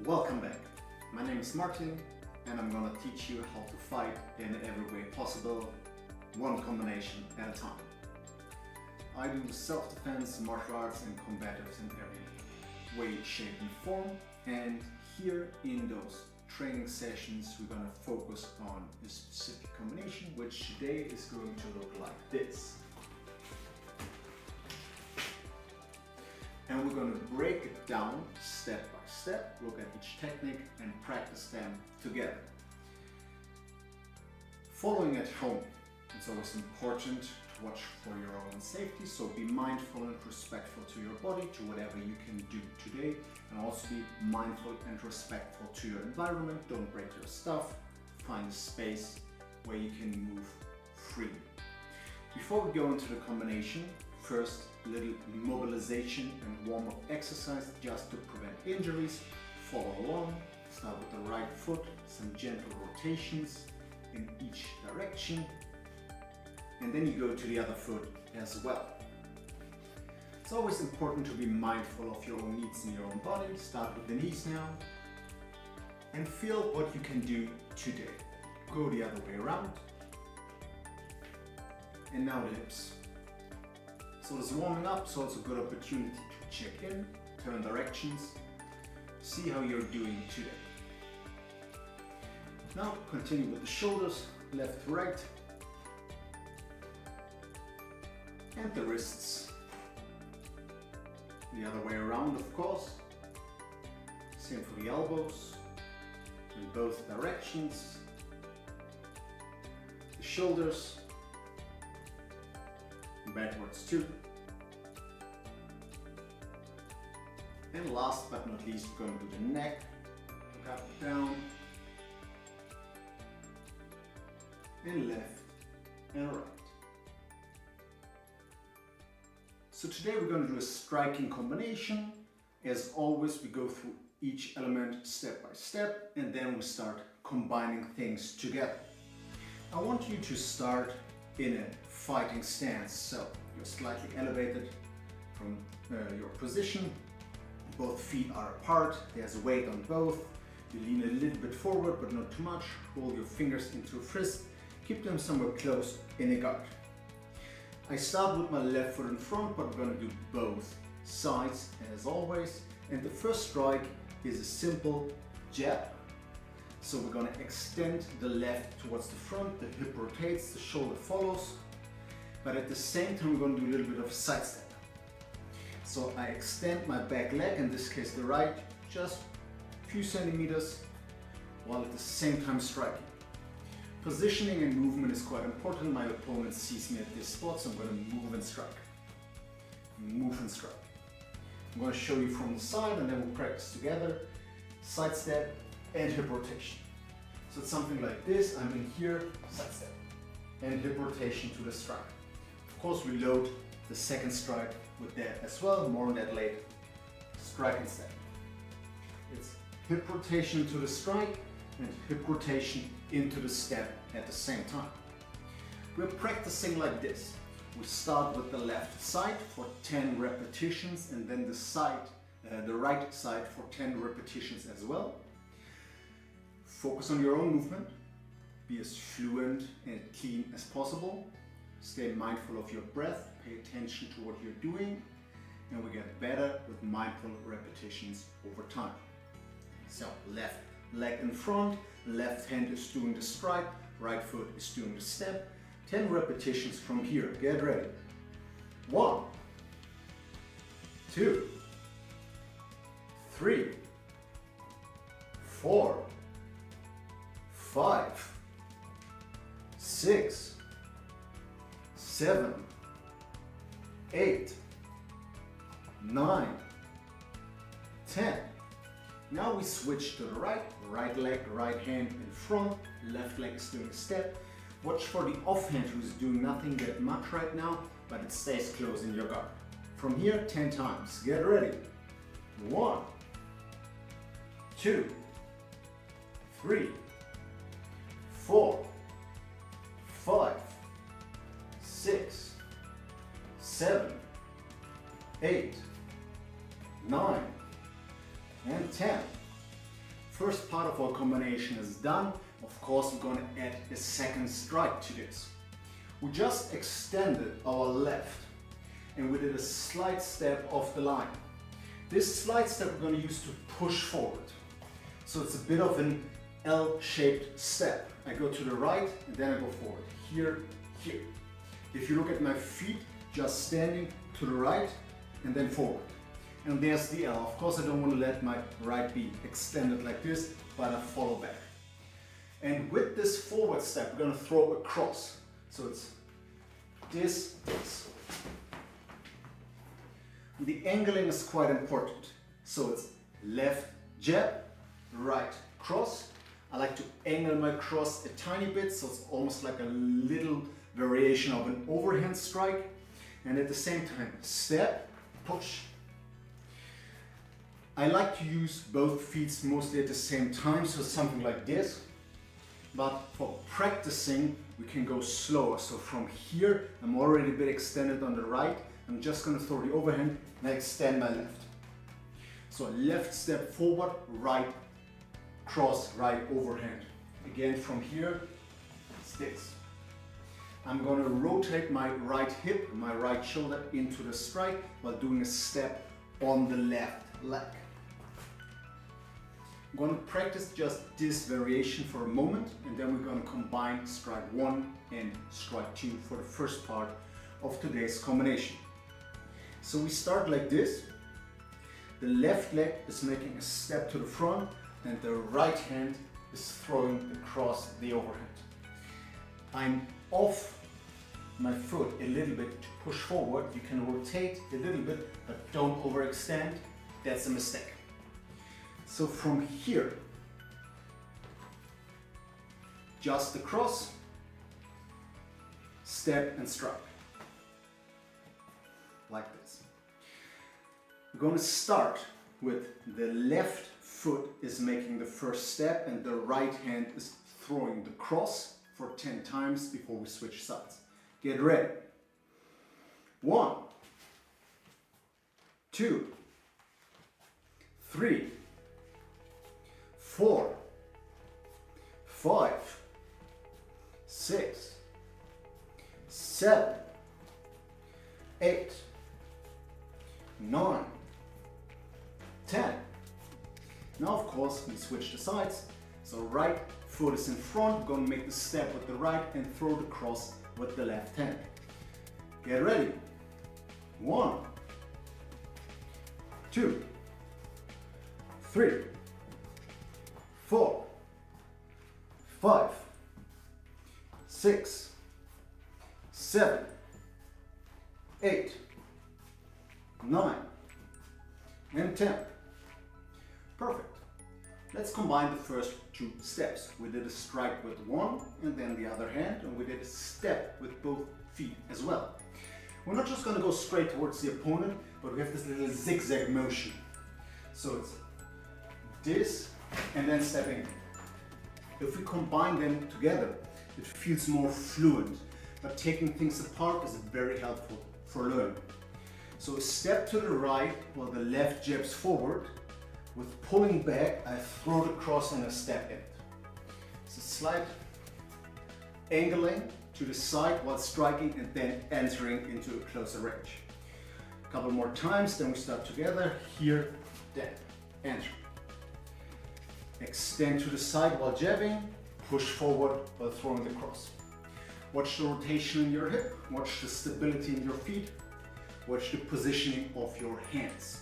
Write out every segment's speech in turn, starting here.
Welcome back. My name is Martin and I'm gonna teach you how to fight in every way possible, one combination at a time. I do self-defense, martial arts and combatives in every way, shape and form, and here in those training sessions we're gonna focus on a specific combination which today is going to look like this. And we're going to break it down step by step, look at each technique and practice them together. Following at home, it's always important to watch for your own safety, so be mindful and respectful to your body, to whatever you can do today, and also be mindful and respectful to your environment. Don't break your stuff, find a space where you can move freely. Before we go into the combination, first a little mobilization and warm-up exercise just to prevent injuries. Follow along, start with the right foot, some gentle rotations in each direction, and then you go to the other foot as well. It's always important to be mindful of your own needs in your own body. Start with the knees now and feel what you can do today. Go the other way around, and now the hips. So it's warming up, so it's a good opportunity to check in, turn directions, see how you're doing today. Now continue with the shoulders, left to right, and the wrists. The other way around, of course. Same for the elbows, in both directions. The shoulders, backwards too. And last but not least, we're going to do the neck, up, down, and left and right. So today we're going to do a striking combination. As always, we go through each element step by step, and then we start combining things together. I want you to start in a fighting stance, so you're slightly elevated from your position, both feet are apart, there's weight on both, you lean a little bit forward but not too much, roll your fingers into a fist, keep them somewhere close in a guard. I start with my left foot in front, but we're going to do both sides as always, and the first strike is a simple jab. So we're going to extend the left towards the front, the hip rotates, the shoulder follows, but at the same time we're going to do a little bit of side step. So I extend my back leg, in this case the right, just a few centimeters, while at the same time striking. Positioning and movement is quite important. My opponent sees me at this spot, so I'm going to move and strike. Move and strike. I'm going to show you from the side and then we'll practice together. Side step and hip rotation. So it's something like this. I'm in here, side step, and hip rotation to the strike. Of course, we load the second strike with that as well. More on that later. Strike and step. It's hip rotation to the strike and hip rotation into the step at the same time. We're practicing like this. We start with the left side for 10 repetitions, and then the right side for 10 repetitions as well. Focus on your own movement, be as fluent and clean as possible, stay mindful of your breath, pay attention to what you're doing, and we get better with mindful repetitions over time. So left leg in front, left hand is doing the strike, right foot is doing the step. 10 repetitions from here, get ready. 1, 2, 3, 4, 5, 6, 7, 8, 9, 10. Now we switch to the right leg, right hand in front, left leg is doing a step. Watch for the offhand who's doing nothing that much right now, but it stays close in your guard. From here, 10 times. Get ready. 1, 2, 3, 4, 5, 6, 7, 8, 9, and 10. first part of our combination is done. Of course, we're going to add a second strike to this. We just extended our left and we did a slight step off the line. This slight step we're going to use to push forward. So it's a bit of an L-shaped step. I go to the right and then I go forward. Here, here. If you look at my feet, just standing to the right and then forward. And there's the L. Of course, I don't want to let my right be extended like this, but I follow back. And with this forward step, we're going to throw across. So it's this. The angling is quite important. So it's left jab, right cross. I like to angle my cross a tiny bit, so it's almost like a little variation of an overhand strike. And at the same time, step, push. I like to use both feet mostly at the same time, so something like this. But for practicing, we can go slower. So from here, I'm already a bit extended on the right. I'm just going to throw the overhand and I extend my left. So left step forward, right cross, right overhand. Again, from here, it's this. I'm going to rotate my right hip, my right shoulder into the strike while doing a step on the left leg. I'm going to practice just this variation for a moment and then we're going to combine strike 1 and strike 2 for the first part of today's combination. So we start like this. The left leg is making a step to the front and the right hand is throwing across the overhand. I'm off my foot a little bit to push forward. You can rotate a little bit, but don't overextend. That's a mistake. So from here, just across, step and strike. Like this. We're going to start with the left foot is making the first step and the right hand is throwing the cross for 10 times before we switch sides. Get ready. 1, 2, 3, 4, 5, 6, 7, 8, 9, 10. Now of course we switch the sides. So right foot is in front, we're going to make the step with the right and throw the cross with the left hand. Get ready. 1, 2, 3, 4, 5, 6, 7, 8, 9, and 10. Perfect. Let's combine the first 2 steps. We did a strike with one and then the other hand, and we did a step with both feet as well. We're not just going to go straight towards the opponent, but we have this little zigzag motion. So it's this and then stepping. If we combine them together, it feels more fluent, but taking things apart is very helpful for learning. So a step to the right while the left jabs forward. With pulling back, I throw the cross and I step in. It's a slight angling to the side while striking and then entering into a closer range. A couple more times, then we start together. Here, then, enter. Extend to the side while jabbing, push forward while throwing the cross. Watch the rotation in your hip, watch the stability in your feet, watch the positioning of your hands.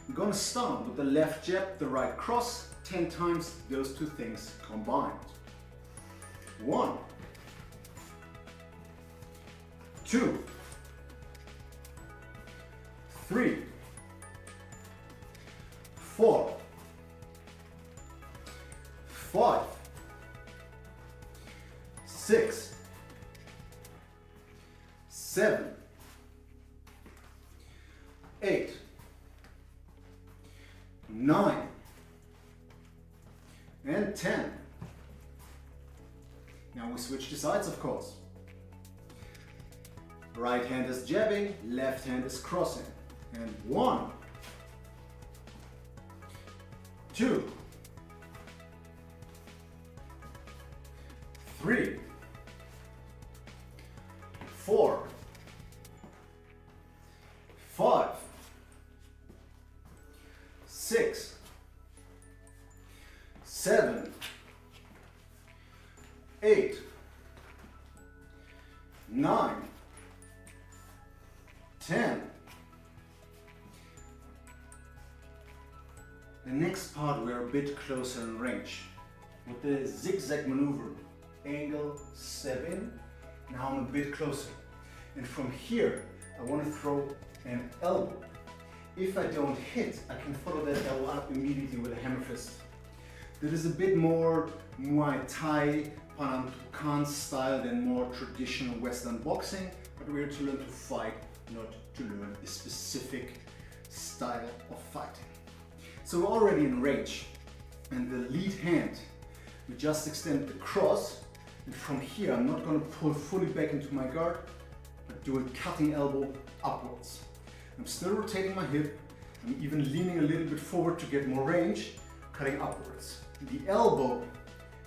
We're going to start with the left jab, the right cross, 10 times those 2 things combined. 1, 2, 3, 4, 5, 6, 7, 8, 9, and 10. Now we switch the sides, of course. Right hand is jabbing, left hand is crossing. And 1, 2, 3, 4, 5, 6, 7, 8, 9, 10. The next part we are a bit closer in range. With the zigzag maneuver, angle, step in, now I'm a bit closer. And from here, I want to throw an elbow. If I don't hit, I can follow that elbow up immediately with a hammer fist. That is a bit more Muay Thai, Panantukan style than more traditional Western boxing, but we're here to learn to fight, not to learn a specific style of fighting. So we're already in range, and the lead hand, we just extend the cross, and from here I'm not going to pull fully back into my guard, but do a cutting elbow upwards. I'm still rotating my hip, I'm even leaning a little bit forward to get more range, cutting upwards. The elbow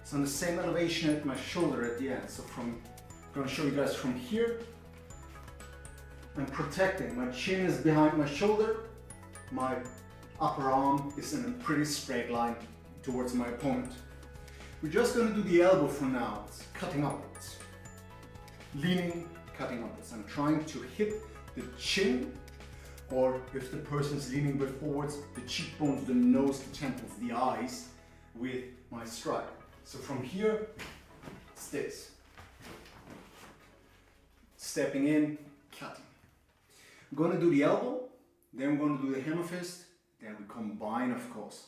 is on the same elevation at my shoulder at the end, so I'm going to show you guys from here. I'm protecting, my chin is behind my shoulder, my upper arm is in a pretty straight line towards my opponent. We're just going to do the elbow for now. It's cutting upwards. Leaning, cutting upwards. I'm trying to hit the chin, or if the person's leaning a bit forwards, the cheekbones, the nose, the temples, the eyes with my strike. So from here, it's this. Stepping in, cutting. I'm going to do the elbow, then I'm going to do the hammer fist, then we combine, of course.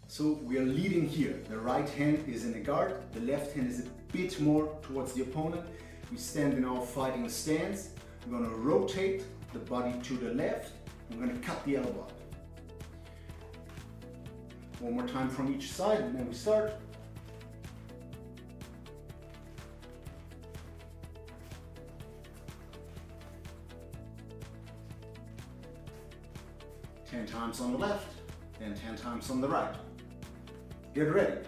So we are leading here. The right hand is in the guard, the left hand is a bit more towards the opponent. We stand in our fighting stance. We're going to rotate the body to the left. I'm going to cut the elbow up. One more time from each side, and then we start. Ten times on the left, then 10 times on the right. Get ready.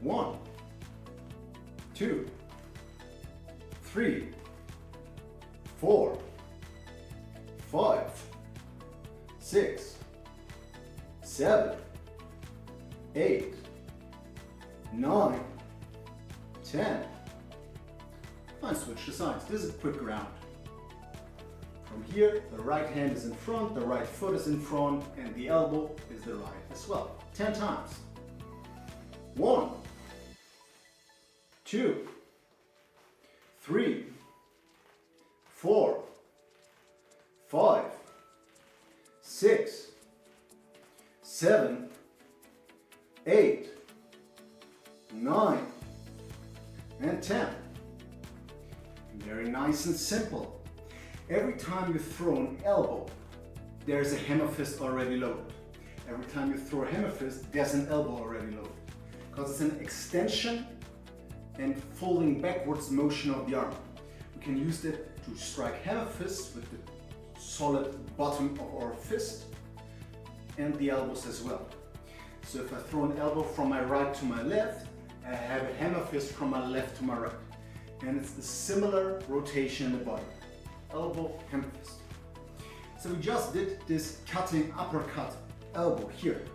1, 2, 3, 4, 5, 6, 7, 8, 9, 10. Fine, switch the sides. This is a quick round. From here, the right hand is in front, the right foot is in front, and the elbow is the right as well. 10 times. 1, 2, 3, 4, 5, 6, 7, 8, 9, and 10. Very nice and simple. Every time you throw an elbow, there's a hammer fist already loaded. Every time you throw a hammer fist, there's an elbow already loaded. Because it's an extension and folding backwards motion of the arm. We can use it to strike hammer fists with the solid bottom of our fist and the elbows as well. So if I throw an elbow from my right to my left, I have a hammer fist from my left to my right. And it's a similar rotation in the body. Elbow, hammer fist. So we just did this cutting uppercut elbow here.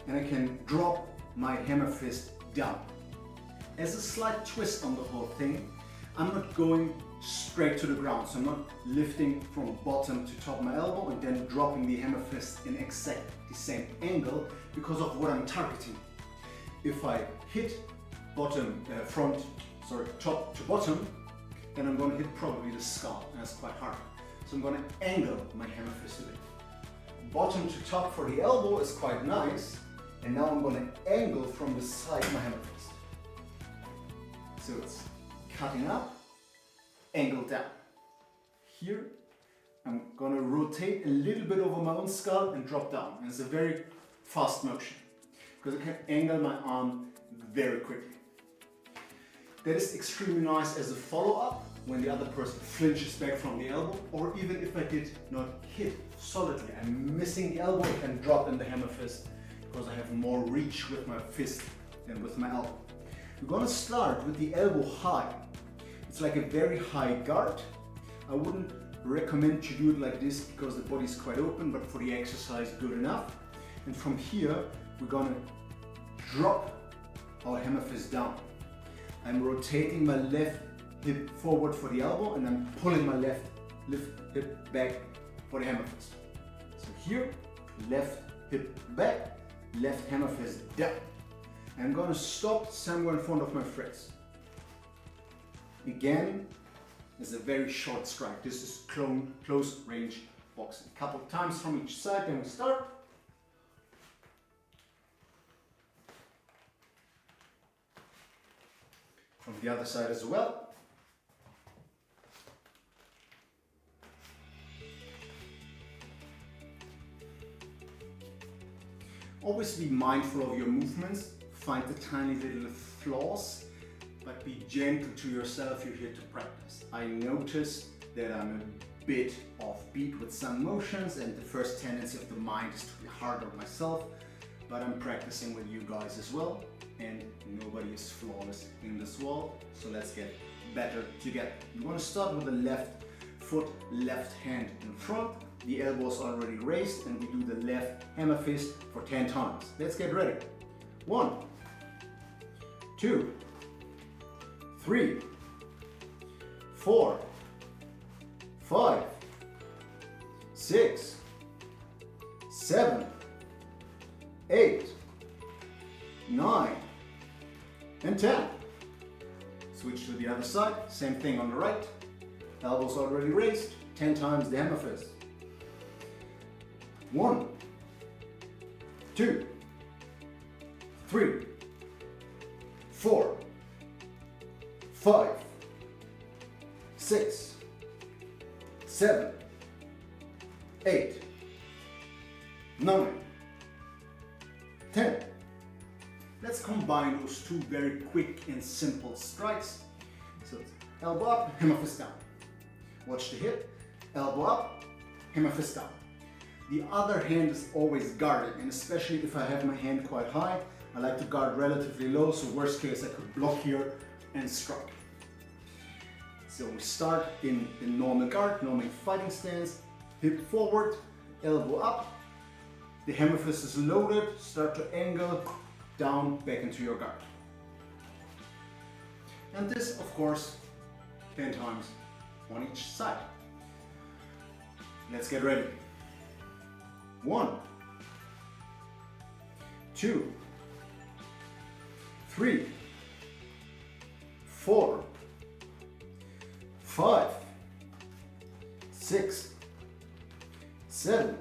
And I can drop my hammer fist down. As a slight twist on the whole thing, I'm not going straight to the ground. So I'm not lifting from bottom to top of my elbow and then dropping the hammer fist in exactly the same angle because of what I'm targeting. If I hit top to bottom, then I'm going to hit probably the skull, and that's quite hard. So I'm going to angle my hammer fist a bit. Bottom to top for the elbow is quite nice, and now I'm going to angle from the side my hammer fist. So it's cutting up, angle down. Here, I'm going to rotate a little bit over my own skull and drop down. And it's a very fast motion, because I can angle my arm very quickly. That is extremely nice as a follow-up when the other person flinches back from the elbow, or even if I did not hit solidly, I'm missing the elbow, I can drop in the hammer fist because I have more reach with my fist than with my elbow. We're going to start with the elbow high. It's like a very high guard. I wouldn't recommend to do it like this because the body is quite open, but for the exercise, good enough. And from here, we're going to drop our hammer fist down. I'm rotating my left hip forward for the elbow, and I'm pulling my left hip back for the hammer fist. So here, left hip back, left hammer fist down. I'm going to stop somewhere in front of my threads. Again, it's a very short strike. This is close range boxing. A couple of times from each side, then we start. From the other side as well. Always be mindful of your movements. Find the tiny little flaws, but be gentle to yourself. You're here to practice. I notice that I'm a bit offbeat with some motions, and the first tendency of the mind is to be hard on myself, but I'm practicing with you guys as well, and nobody is flawless in this world, so let's get better together. You want to start with the left foot, left hand in front. The elbow is already raised, and we do the left hammer fist for 10 times. Let's get ready. 1, 2, 3, 4, 5, 6, 7, 8, 9, and 10. Switch to the other side, same thing on the right. Elbows already raised, 10 times the hammer fist. 1, 2, 3, 4, 5, 6, 7, 8, 9, 10. Let's combine those two very quick and simple strikes. So it's elbow up, hammer fist down. Watch the hip, elbow up, hammer fist down. The other hand is always guarded, and especially if I have my hand quite high, I like to guard relatively low, so worst case I could block here and strike. So we start in normal guard, normal fighting stance, hip forward, elbow up, the hammer fist is loaded, start to angle, down, back into your guard. And this, of course, 10 times on each side. Let's get ready. 1, 2, 3, 4, 5, 6, 7,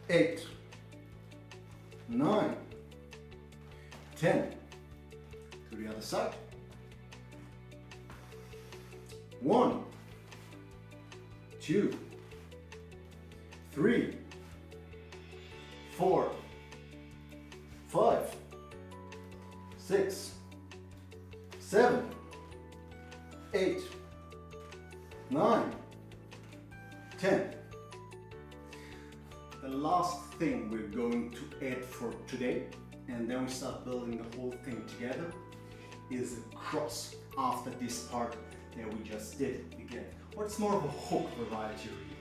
8, 9, 10. To the other side. 1, 2, 3, 4, 5, 6, 7, 8, 9, 10. The last thing we're going to add for today, and then we start building the whole thing together, is a cross after this part that we just did again. Or it's more of a hook variety really.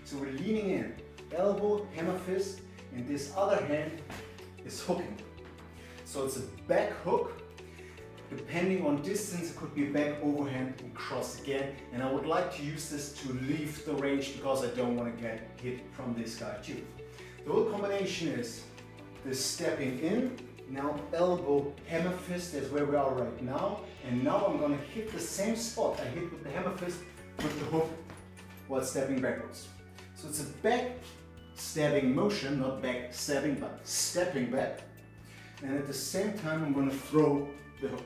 So we're leaning in, elbow, hammer fist, and this other hand is hooking. So it's a back hook. Depending on distance, it could be a back overhand and cross again. And I would like to use this to leave the range because I don't want to get hit from this guy too. The whole combination is the stepping in, now elbow, hammer fist, that's where we are right now. And now I'm going to hit the same spot I hit with the hammer fist with the hook while stepping backwards. So it's a back stabbing motion, not back stabbing, but stepping back. And at the same time, I'm going to throw the hook.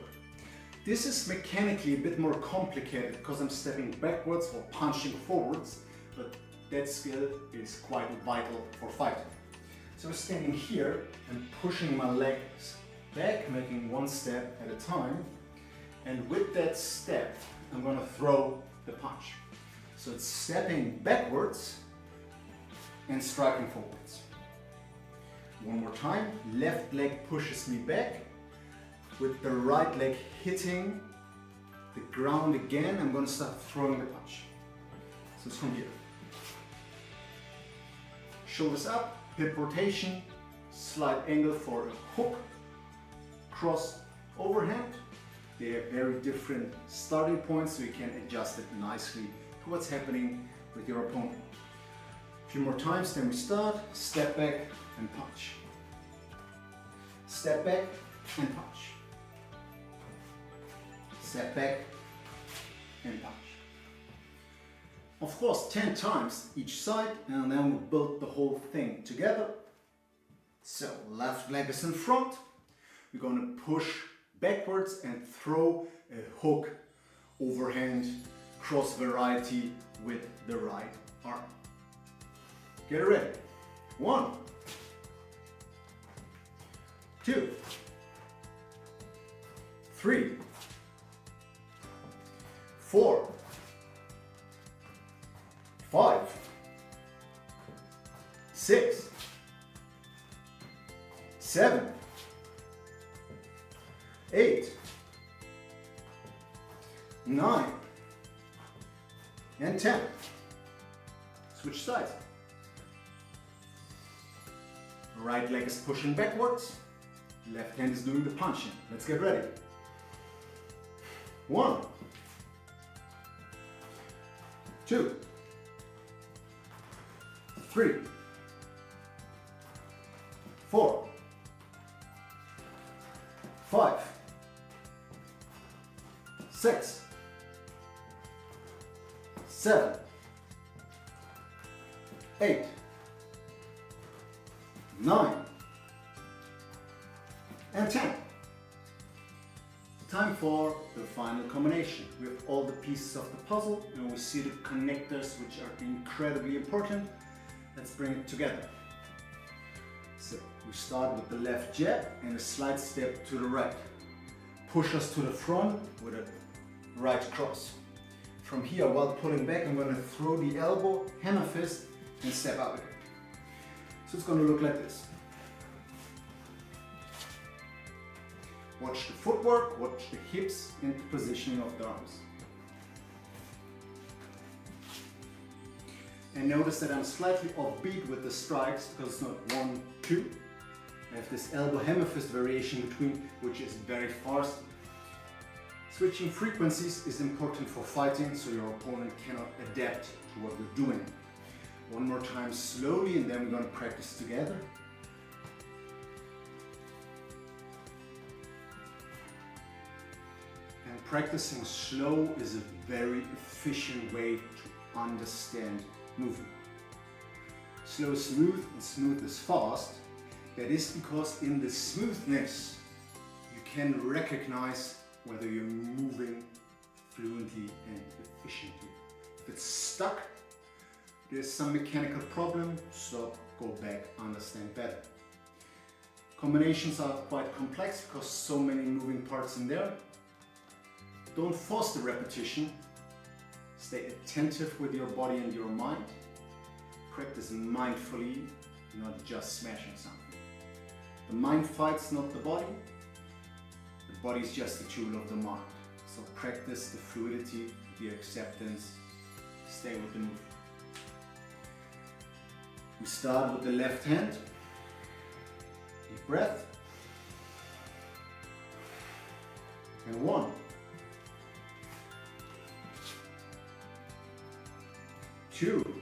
This is mechanically a bit more complicated because I'm stepping backwards or punching forwards, but that skill is quite vital for fighting. So I'm standing here and pushing my legs back, making one step at a time. And with that step, I'm going to throw the punch. So it's stepping backwards and striking forwards. One more time, left leg pushes me back, with the right leg hitting the ground again, I'm going to start throwing the punch. So it's from here. Shoulders up, hip rotation, slight angle for a hook, cross, overhand. They have very different starting points, so you can adjust it nicely to what's happening with your opponent. A few more times, then we start. Step back and punch. Step back and punch. Step back and punch. Of course, 10 times each side, and then we build the whole thing together. So, left leg is in front. We're going to push backwards and throw a hook, overhand, cross variety with the right arm. Get ready. 1, 2, 3, 4, 5, 6, 7, 8, 9, and 10. Switch sides. Right leg is pushing backwards. Left hand is doing the punching. Let's get ready. 1, 2, 3, 4, 5, 6, 7, 8, 9, and 10. Time for the final combination. We have all the pieces of the puzzle and we see the connectors, which are incredibly important. Let's bring it together. So we start with the left jab and a slight step to the right. Push us to the front with a right cross. From here, while pulling back, I'm going to throw the elbow, hammer fist, and step out again. So it's going to look like this. Watch the footwork, watch the hips and the positioning of the arms. And notice that I'm slightly offbeat with the strikes because it's not 1, 2. I have this elbow hammer fist variation between, which is very fast. Switching frequencies is important for fighting, so your opponent cannot adapt to what you're doing. One more time slowly, and then we're going to practice together. And practicing slow is a very efficient way to understand movement. Slow is smooth and smooth is fast. That is because in the smoothness you can recognize whether you're moving fluently and efficiently. If it's stuck, there's some mechanical problem, stop, go back, understand better. Combinations are quite complex because so many moving parts in there. Don't force the repetition. Stay attentive with your body and your mind. Practice mindfully, not just smashing something. The mind fights, not the body. The body is just a tool of the mind. So practice the fluidity, the acceptance, stay with the move. We start with the left hand. Deep breath. And 1, 2,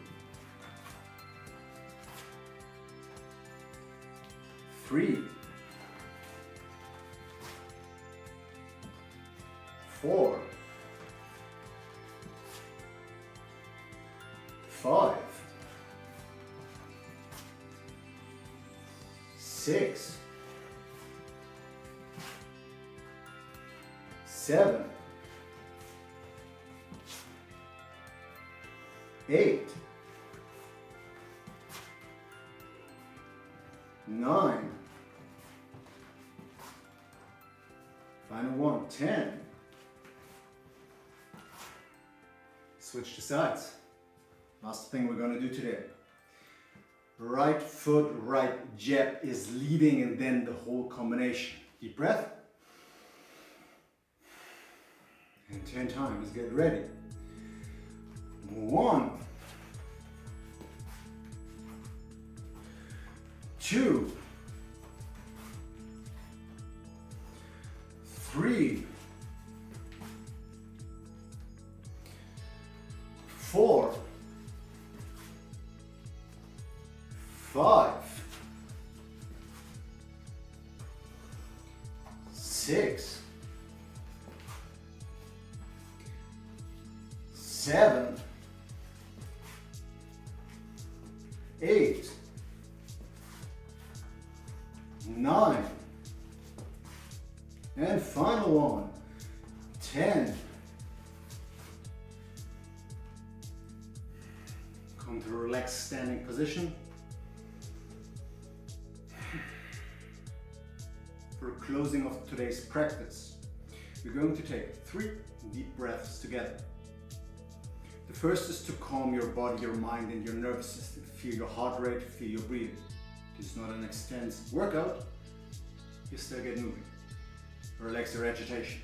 3, 4, 5, 6, 7, 8, 9, final one, 10. Switch to sides. Last thing we're going to do today. Right foot, right jab is leading and then the whole combination. Deep breath. And 10 times. Get ready. 1, 2, 3, 4, 5, 6, 7, 8, 9, and final one, 10. Come to a relaxed standing position. For closing of today's practice, we're going to take 3 deep breaths together. The first is to calm your body, your mind, and your nervous system. Feel your heart rate, feel your breathing. This is not an extensive workout, you still get moving. Relax your agitation.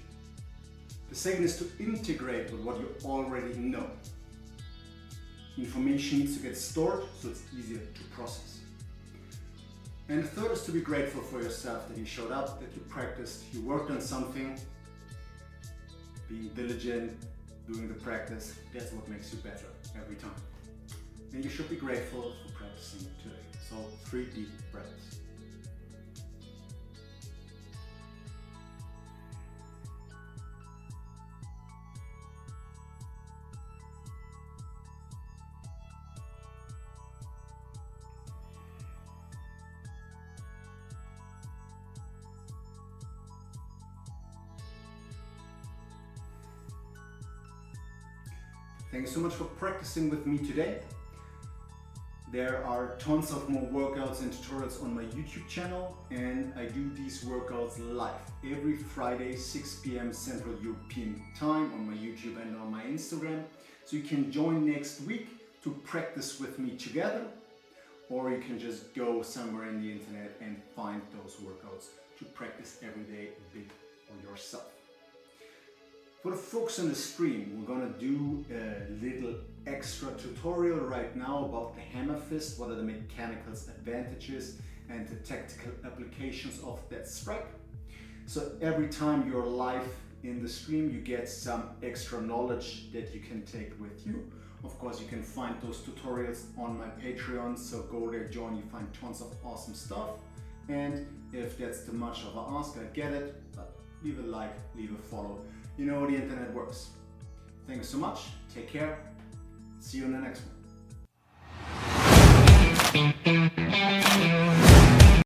The second is to integrate with what you already know. Information needs to get stored so it's easier to process. And the third is to be grateful for yourself that you showed up, that you practiced, you worked on something. Being diligent, doing the practice, that's what makes you better every time. And you should be grateful for practicing today. So 3 deep breaths. Thanks so much for practicing with me today. There are tons of more workouts and tutorials on my YouTube channel, and I do these workouts live every Friday 6 p.m. Central European Time on my YouTube and on my Instagram. So you can join next week to practice with me together, or you can just go somewhere in the internet and find those workouts to practice every day a bit on yourself. For the folks on the stream, we're gonna do a little extra tutorial right now about the hammer fist, what are the mechanical advantages and the tactical applications of that strike. So every time you're live in the stream, you get some extra knowledge that you can take with you. Of course, you can find those tutorials on my Patreon, so go there, join, you find tons of awesome stuff. And if that's too much of an ask, I get it, but leave a like, leave a follow. You know how the internet works. Thanks so much, take care, see you in the next one.